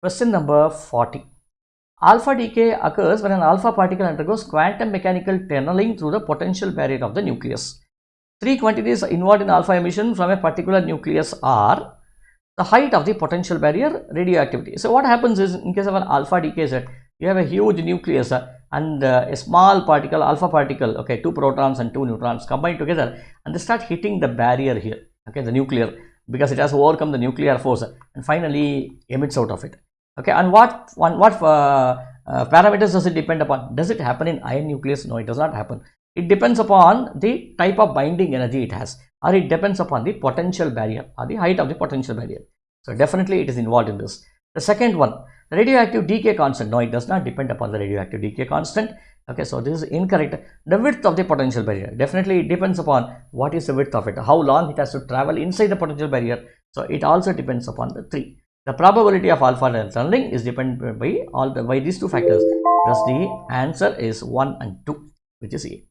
Question number 40. Alpha decay occurs when an alpha particle undergoes quantum mechanical tunneling through the potential barrier of the nucleus. Three quantities involved in alpha emission from a particular nucleus are the height of the potential barrier, radioactivity. So what happens is, in case of an alpha decay set, you have a huge nucleus and a small particle, alpha particle, okay, 2 protons and 2 neutrons combined together, and they start hitting the barrier here, okay, the nuclear, because it has to overcome the nuclear force and finally emits out of it. Okay, and what parameters does it depend upon? Does it happen in iron nucleus? No, it does not happen. It depends upon the type of binding energy it has, or it depends upon the potential barrier or the height of the potential barrier. So definitely it is involved in this. The second one, the radioactive decay constant. No, it does not depend upon the radioactive decay constant. Okay, so this is incorrect. The width of the potential barrier, definitely it depends upon what is the width of it, how long it has to travel inside the potential barrier. So it also depends upon the 3. The probability of alpha tunneling is dependent by these 2 factors. Thus the answer is 1 and 2, which is A.